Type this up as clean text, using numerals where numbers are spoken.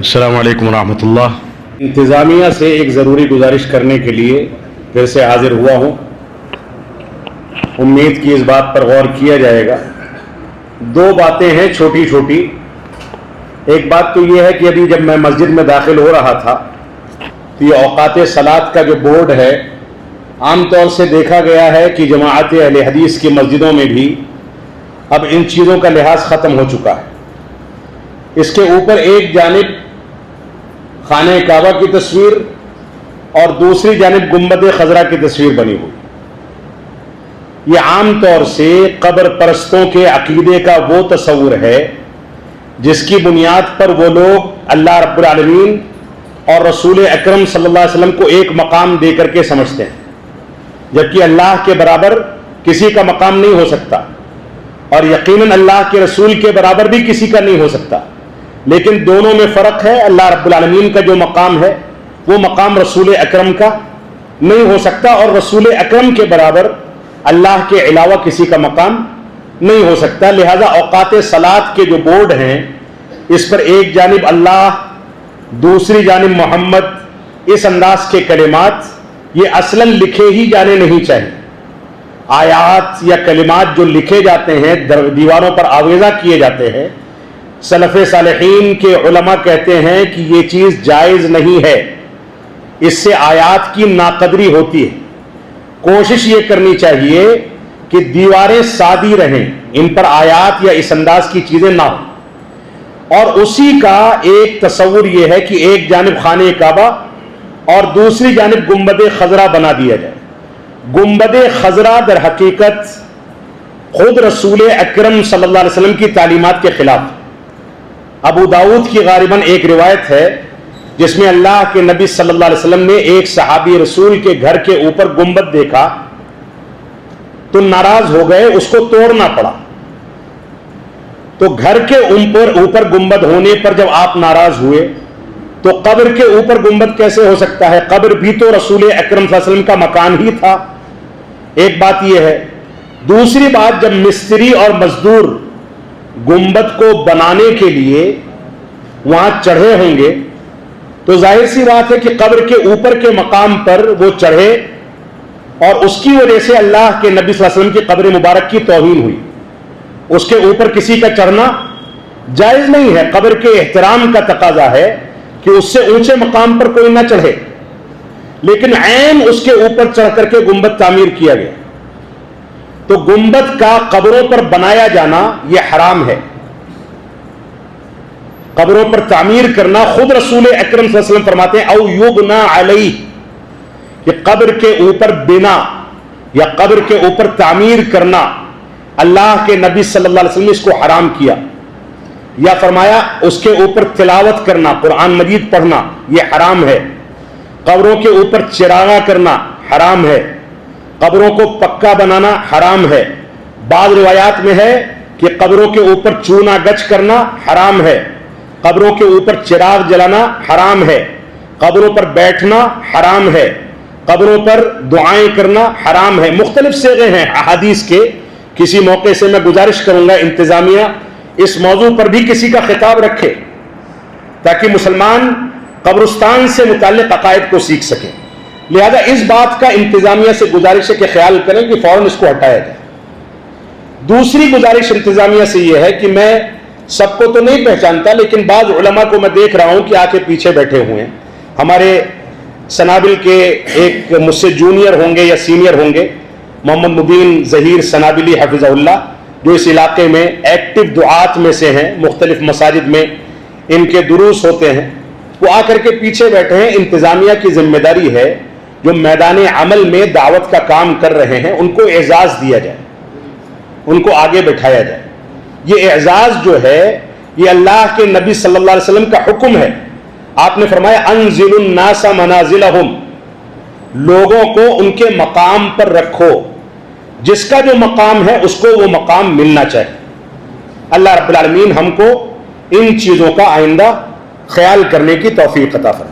السلام علیکم ورحمۃ اللہ۔ انتظامیہ سے ایک ضروری گزارش کرنے کے لیے پھر سے حاضر ہوا ہوں۔ امید کی اس بات پر غور کیا جائے گا۔ دو باتیں ہیں چھوٹی چھوٹی۔ ایک بات تو یہ ہے کہ ابھی جب میں مسجد میں داخل ہو رہا تھا تو یہ اوقات صلاۃ کا جو بورڈ ہے، عام طور سے دیکھا گیا ہے کہ جماعت اہل حدیث کی مسجدوں میں بھی اب ان چیزوں کا لحاظ ختم ہو چکا ہے۔ اس کے اوپر ایک جانب خانہ کعبہ کی تصویر اور دوسری جانب گنبد خضرا کی تصویر بنی ہوئی۔ یہ عام طور سے قبر پرستوں کے عقیدے کا وہ تصور ہے جس کی بنیاد پر وہ لوگ اللہ رب العالمین اور رسول اکرم صلی اللہ علیہ وسلم کو ایک مقام دے کر کے سمجھتے ہیں، جبکہ اللہ کے برابر کسی کا مقام نہیں ہو سکتا، اور یقیناً اللہ کے رسول کے برابر بھی کسی کا نہیں ہو سکتا، لیکن دونوں میں فرق ہے۔ اللہ رب العالمین کا جو مقام ہے وہ مقام رسول اکرم کا نہیں ہو سکتا، اور رسول اکرم کے برابر اللہ کے علاوہ کسی کا مقام نہیں ہو سکتا۔ لہذا اوقات صلاۃ کے جو بورڈ ہیں اس پر ایک جانب اللہ، دوسری جانب محمد، اس انداز کے کلمات یہ اصلاً لکھے ہی جانے نہیں چاہیے۔ آیات یا کلمات جو لکھے جاتے ہیں، دیواروں پر آویزہ کیے جاتے ہیں، سلف صالحین کے علماء کہتے ہیں کہ یہ چیز جائز نہیں ہے، اس سے آیات کی ناقدری ہوتی ہے۔ کوشش یہ کرنی چاہیے کہ دیواریں سادی رہیں، ان پر آیات یا اس انداز کی چیزیں نہ ہوں، اور اسی کا ایک تصور یہ ہے کہ ایک جانب خانہ کعبہ اور دوسری جانب گنبد خضرا بنا دیا جائے۔ گنبد خضرا در حقیقت خود رسول اکرم صلی اللہ علیہ وسلم کی تعلیمات کے خلاف۔ ابو داؤد کی غالباً ایک روایت ہے جس میں اللہ کے نبی صلی اللہ علیہ وسلم نے ایک صحابی رسول کے گھر کے اوپر گنبد دیکھا تو ناراض ہو گئے، اس کو توڑنا پڑا۔ تو گھر کے اوپر گنبد ہونے پر جب آپ ناراض ہوئے تو قبر کے اوپر گنبد کیسے ہو سکتا ہے؟ قبر بھی تو رسول اکرم صلی اللہ علیہ وسلم کا مکان ہی تھا۔ ایک بات یہ ہے۔ دوسری بات، جب مستری اور مزدور گنبد کو بنانے کے لیے وہاں چڑھے ہوں گے تو ظاہر سی بات ہے کہ قبر کے اوپر کے مقام پر وہ چڑھے، اور اس کی وجہ سے اللہ کے نبی صلی اللہ علیہ وسلم کی قبر مبارک کی توہین ہوئی۔ اس کے اوپر کسی کا چڑھنا جائز نہیں ہے۔ قبر کے احترام کا تقاضا ہے کہ اس سے اونچے مقام پر کوئی نہ چڑھے، لیکن عین اس کے اوپر چڑھ کر کے گنبد تعمیر کیا گیا، تو گنبد کا قبروں پر بنایا جانا یہ حرام ہے۔ قبروں پر تعمیر کرنا، خود رسول اکرم صلی اللہ علیہ وسلم فرماتے ہیں او یبنا علیہ، کہ قبر کے اوپر بنا یا قبر کے اوپر تعمیر کرنا، اللہ کے نبی صلی اللہ علیہ وسلم نے اس کو حرام کیا۔ یا فرمایا اس کے اوپر تلاوت کرنا، قرآن مجید پڑھنا، یہ حرام ہے۔ قبروں کے اوپر چراغاں کرنا حرام ہے۔ قبروں کو پکا بنانا حرام ہے۔ بعض روایات میں ہے کہ قبروں کے اوپر چونا گچ کرنا حرام ہے۔ قبروں کے اوپر چراغ جلانا حرام ہے۔ قبروں پر بیٹھنا حرام ہے۔ قبروں پر دعائیں کرنا حرام ہے۔ مختلف صیغے ہیں احادیث کے۔ کسی موقع سے میں گزارش کروں گا انتظامیہ اس موضوع پر بھی کسی کا خطاب رکھے تاکہ مسلمان قبرستان سے متعلق عقائد کو سیکھ سکیں۔ لہذا اس بات کا انتظامیہ سے گزارش ہے کہ خیال کریں کہ فوراً اس کو ہٹایا جائے۔ دوسری گزارش انتظامیہ سے یہ ہے کہ میں سب کو تو نہیں پہچانتا، لیکن بعض علماء کو میں دیکھ رہا ہوں کہ آ کے پیچھے بیٹھے ہوئے ہیں۔ ہمارے سنابل کے ایک مجھ سے جونیئر ہوں گے یا سینئر ہوں گے، محمد مبین ظہیر سنابلی حفظہ اللہ، جو اس علاقے میں ایکٹیو دعات میں سے ہیں، مختلف مساجد میں ان کے دروس ہوتے ہیں، وہ آ کر کے پیچھے بیٹھے ہیں۔ انتظامیہ کی ذمہ داری ہے جو میدان عمل میں دعوت کا کام کر رہے ہیں ان کو اعزاز دیا جائے، ان کو آگے بٹھایا جائے۔ یہ اعزاز جو ہے یہ اللہ کے نبی صلی اللہ علیہ وسلم کا حکم ہے۔ آپ نے فرمایا انزل الناس منازلہم، لوگوں کو ان کے مقام پر رکھو، جس کا جو مقام ہے اس کو وہ مقام ملنا چاہیے۔ اللہ رب العالمین ہم کو ان چیزوں کا آئندہ خیال کرنے کی توفیق عطا فرمائے۔